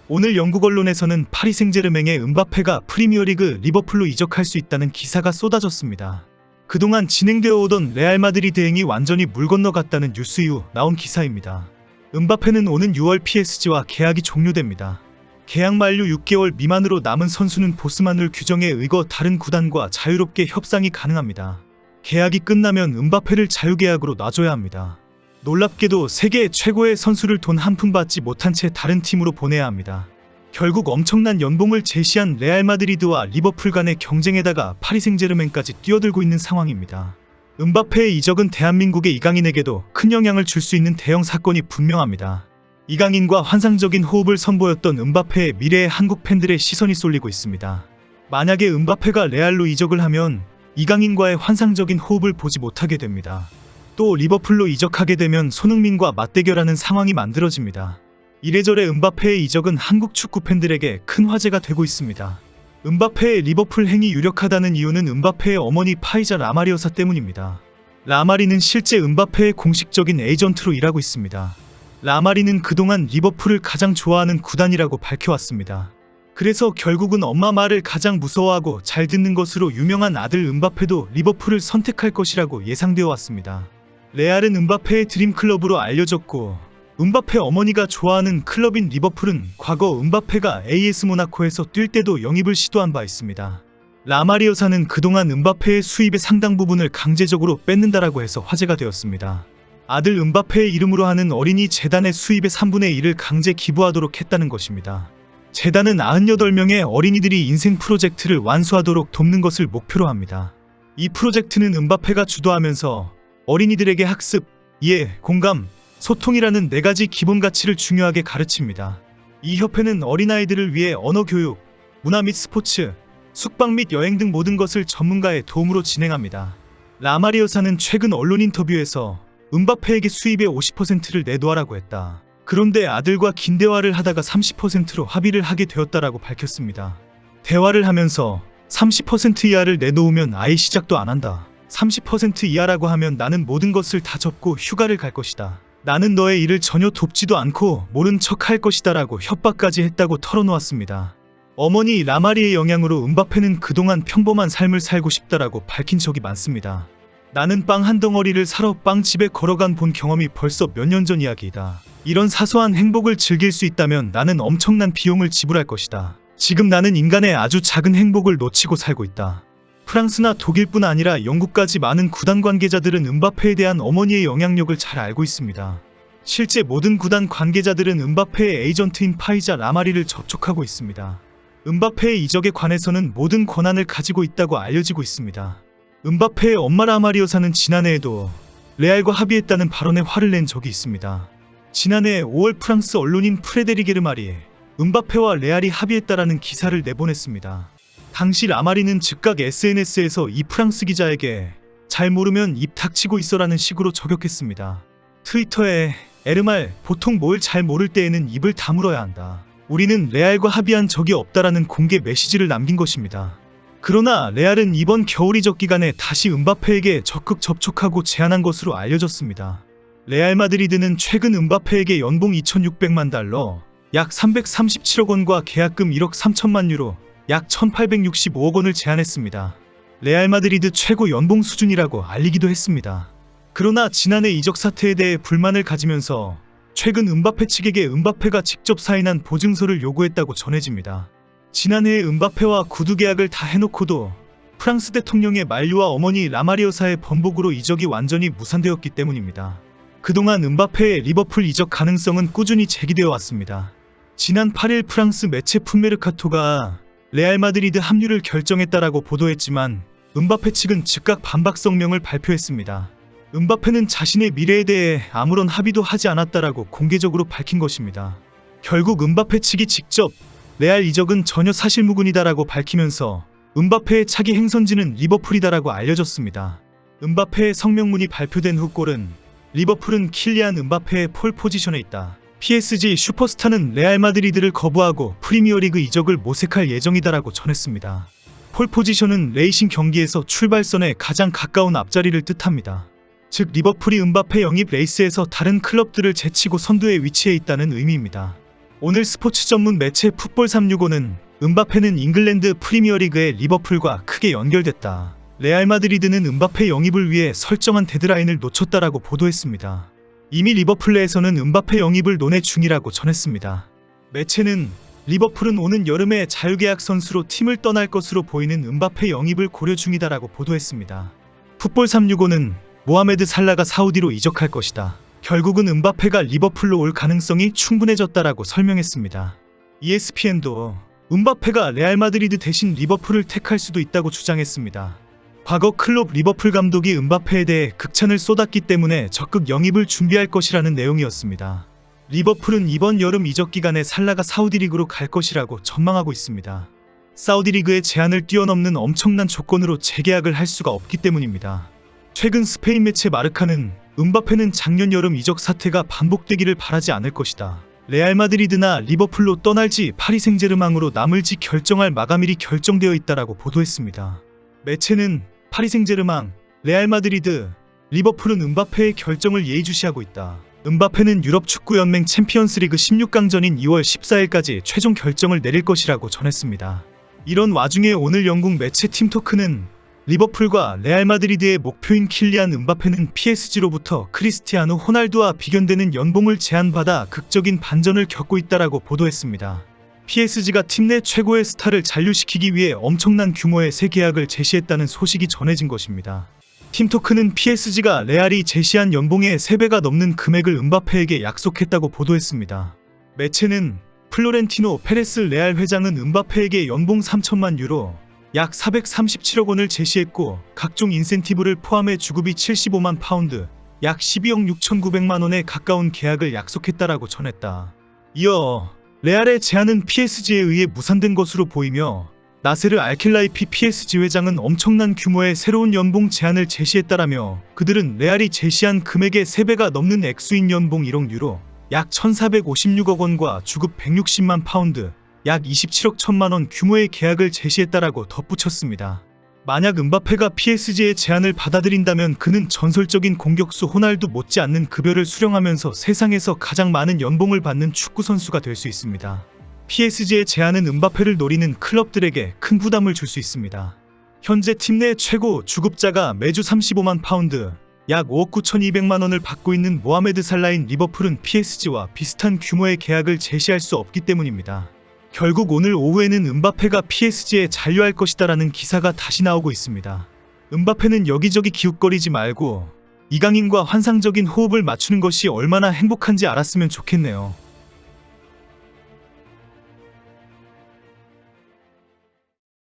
오늘 영국 언론에서는 파리 생제르맹의 음바페가 프리미어리그 리버풀로 이적할 수 있다는 기사가 쏟아졌습니다. 그동안 진행되어 오던 레알 마드리드 행이 완전히 물 건너갔다는 뉴스 이후 나온 기사입니다. 음바페는 오는 6월 PSG와 계약이 종료됩니다. 계약 만료 6개월 미만으로 남은 선수는 보스만룰 규정에 의거 다른 구단과 자유롭게 협상이 가능합니다. 계약이 끝나면 음바페를 자유계약으로 놔줘야 합니다. 놀랍게도 세계 최고의 선수를 돈 한 푼 받지 못한 채 다른 팀으로 보내야 합니다. 결국 엄청난 연봉을 제시한 레알 마드리드와 리버풀 간의 경쟁에다가 파리 생제르맹까지 뛰어들고 있는 상황입니다. 음바페의 이적은 대한민국의 이강인에게도 큰 영향을 줄 수 있는 대형 사건이 분명합니다. 이강인과 환상적인 호흡을 선보였던 음바페의 미래에 한국 팬들의 시선이 쏠리고 있습니다. 만약에 음바페가 레알로 이적을 하면 이강인과의 환상적인 호흡을 보지 못하게 됩니다. 또 리버풀로 이적하게 되면 손흥민과 맞대결하는 상황이 만들어집니다. 이래저래 음바페의 이적은 한국 축구 팬들에게 큰 화제가 되고 있습니다. 음바페의 리버풀 행이 유력하다는 이유는 음바페의 어머니 파이자 라마리여사 때문입니다. 라마리는 실제 음바페의 공식적인 에이전트로 일하고 있습니다. 라마리는 그동안 리버풀을 가장 좋아하는 구단이라고 밝혀왔습니다. 그래서 결국은 엄마 말을 가장 무서워하고 잘 듣는 것으로 유명한 아들 음바페도 리버풀을 선택할 것이라고 예상되어 왔습니다. 레알은 음바페의 드림클럽으로 알려졌고 음바페 어머니가 좋아하는 클럽인 리버풀은 과거 음바페가 AS 모나코에서 뛸 때도 영입을 시도한 바 있습니다. 라마리 여사는 그동안 음바페의 수입의 상당 부분을 강제적으로 뺏는다라고 해서 화제가 되었습니다. 아들 음바페의 이름으로 하는 어린이 재단의 수입의 3분의 1을 강제 기부하도록 했다는 것입니다. 재단은 98명의 어린이들이 인생 프로젝트를 완수하도록 돕는 것을 목표로 합니다. 이 프로젝트는 음바페가 주도하면서 어린이들에게 학습, 이해, 공감, 소통이라는 4가지 기본 가치를 중요하게 가르칩니다. 이 협회는 어린아이들을 위해 언어 교육, 문화 및 스포츠, 숙박 및 여행 등 모든 것을 전문가의 도움으로 진행합니다. 라마리 여사는 최근 언론 인터뷰에서 음바페에게 수입의 50%를 내놓으라고 했다. 그런데 아들과 긴 대화를 하다가 30%로 합의를 하게 되었다라고 밝혔습니다. 대화를 하면서 30% 이하를 내놓으면 아예 시작도 안 한다. 30% 이하라고 하면 나는 모든 것을 다 접고 휴가를 갈 것이다. 나는 너의 일을 전혀 돕지도 않고 모른 척 할 것이다 라고 협박까지 했다고 털어놓았습니다. 어머니 라마리의 영향으로 음바페는 그동안 평범한 삶을 살고 싶다라고 밝힌 적이 많습니다. 나는 빵 한 덩어리를 사러 빵집에 걸어간 본 경험이 벌써 몇 년 전 이야기이다. 이런 사소한 행복을 즐길 수 있다면 나는 엄청난 비용을 지불할 것이다. 지금 나는 인간의 아주 작은 행복을 놓치고 살고 있다. 프랑스나 독일뿐 아니라 영국까지 많은 구단 관계자들은 음바페에 대한 어머니의 영향력을 잘 알고 있습니다. 실제 모든 구단 관계자들은 음바페의 에이전트인 파이자 라마리를 접촉하고 있습니다. 음바페의 이적에 관해서는 모든 권한을 가지고 있다고 알려지고 있습니다. 음바페의 엄마 라마리 여사는 지난해에도 레알과 합의했다는 발언에 화를 낸 적이 있습니다. 지난해 5월 프랑스 언론인 프레데릭 에르마리에 음바페와 레알이 합의했다라는 기사를 내보냈습니다. 당시 라마리는 즉각 SNS에서 이 프랑스 기자에게 잘 모르면 입 닥치고 있어라는 식으로 저격했습니다. 트위터에 에르말, 보통 뭘 잘 모를 때에는 입을 다물어야 한다. 우리는 레알과 합의한 적이 없다라는 공개 메시지를 남긴 것입니다. 그러나 레알은 이번 겨울 이적 기간에 다시 음바페에게 적극 접촉하고 제안한 것으로 알려졌습니다. 레알 마드리드는 최근 음바페에게 연봉 2,600만 달러, 약 337억 원과 계약금 1억 3천만 유로, 약 1,865억 원을 제안했습니다. 레알 마드리드 최고 연봉 수준이라고 알리기도 했습니다. 그러나 지난해 이적 사태에 대해 불만을 가지면서 최근 음바페 측에게 음바페가 직접 사인한 보증서를 요구했다고 전해집니다. 지난해 음바페와 구두 계약을 다 해놓고도 프랑스 대통령의 만류와 어머니 라마리 여사의 번복으로 이적이 완전히 무산되었기 때문입니다. 그동안 음바페의 리버풀 이적 가능성은 꾸준히 제기되어 왔습니다. 지난 8일 프랑스 매체 풋메르카토가 레알 마드리드 합류를 결정했다라고 보도했지만 음바페 측은 즉각 반박 성명을 발표했습니다. 음바페는 자신의 미래에 대해 아무런 합의도 하지 않았다라고 공개적으로 밝힌 것입니다. 결국 음바페 측이 직접 레알 이적은 전혀 사실무근이다라고 밝히면서 음바페의 차기 행선지는 리버풀이다라고 알려졌습니다. 음바페의 성명문이 발표된 후 골은 리버풀은 킬리안 음바페의 폴 포지션에 있다. PSG 슈퍼스타는 레알 마드리드를 거부하고 프리미어리그 이적을 모색할 예정이다라고 전했습니다. 폴 포지션은 레이싱 경기에서 출발선에 가장 가까운 앞자리를 뜻합니다. 즉 리버풀이 음바페 영입 레이스에서 다른 클럽들을 제치고 선두에 위치해 있다는 의미입니다. 오늘 스포츠 전문 매체 풋볼 365는 음바페는 잉글랜드 프리미어리그의 리버풀과 크게 연결됐다. 레알 마드리드는 음바페 영입을 위해 설정한 데드라인을 놓쳤다라고 보도했습니다. 이미 리버풀 내에서는 음바페 영입을 논의 중이라고 전했습니다. 매체는 리버풀은 오는 여름에 자유계약 선수로 팀을 떠날 것으로 보이는 음바페 영입을 고려 중이다라고 보도했습니다. 풋볼 365는 모하메드 살라가 사우디로 이적할 것이다. 결국은 음바페가 리버풀로 올 가능성이 충분해졌다라고 설명했습니다. ESPN도 음바페가 레알 마드리드 대신 리버풀을 택할 수도 있다고 주장했습니다. 과거 클롭 리버풀 감독이 음바페에 대해 극찬을 쏟았기 때문에 적극 영입을 준비할 것이라는 내용이었습니다. 리버풀은 이번 여름 이적 기간에 살라가 사우디 리그로 갈 것이라고 전망하고 있습니다. 사우디 리그의 제한을 뛰어넘는 엄청난 조건으로 재계약을 할 수가 없기 때문입니다. 최근 스페인 매체 마르카는 음바페는 작년 여름 이적 사태가 반복되기를 바라지 않을 것이다. 레알 마드리드나 리버풀로 떠날지 파리 생제르맹으로 남을지 결정할 마감일이 결정되어 있다라고 보도했습니다. 매체는 파리 생제르맹, 레알 마드리드, 리버풀은 음바페의 결정을 예의주시하고 있다. 음바페는 유럽 축구연맹 챔피언스리그 16강전인 2월 14일까지 최종 결정을 내릴 것이라고 전했습니다. 이런 와중에 오늘 영국 매체 팀토크는 리버풀과 레알 마드리드의 목표인 킬리안 음바페는 PSG로부터 크리스티아노 호날두와 비견되는 연봉을 제안받아 극적인 반전을 겪고 있다라고 보도했습니다. PSG가 팀 내 최고의 스타를 잔류시키기 위해 엄청난 규모의 새 계약을 제시했다는 소식이 전해진 것입니다. 팀토크는 PSG가 레알이 제시한 연봉의 3배가 넘는 금액을 음바페에게 약속했다고 보도했습니다. 매체는 플로렌티노 페레스 레알 회장은 음바페에게 연봉 3천만 유로, 약 437억 원을 제시했고 각종 인센티브를 포함해 주급이 75만 파운드, 약 12억 6,900만 원에 가까운 계약을 약속했다라고 전했다. 이어 레알의 제안은 PSG에 의해 무산된 것으로 보이며 나세르 알켈라이피 PSG 회장은 엄청난 규모의 새로운 연봉 제안을 제시했다라며 그들은 레알이 제시한 금액의 3배가 넘는 액수인 연봉 1억 유로, 약 1,456억 원과 주급 160만 파운드, 약 27억 1천만 원 규모의 계약을 제시했다라고 덧붙였습니다. 만약 음바페가 PSG의 제안을 받아들인다면 그는 전설적인 공격수 호날두 못지않는 급여를 수령하면서 세상에서 가장 많은 연봉을 받는 축구선수가 될 수 있습니다. PSG의 제안은 음바페를 노리는 클럽들에게 큰 부담을 줄 수 있습니다. 현재 팀 내 최고 주급자가 매주 35만 파운드, 약 5억 9,200만 원을 받고 있는 모하메드 살라인 리버풀은 PSG와 비슷한 규모의 계약을 제시할 수 없기 때문입니다. 결국 오늘 오후에는 음바페가 PSG에 잔류할 것이다라는 기사가 다시 나오고 있습니다. 음바페는 여기저기 기웃거리지 말고 이강인과 환상적인 호흡을 맞추는 것이 얼마나 행복한지 알았으면 좋겠네요.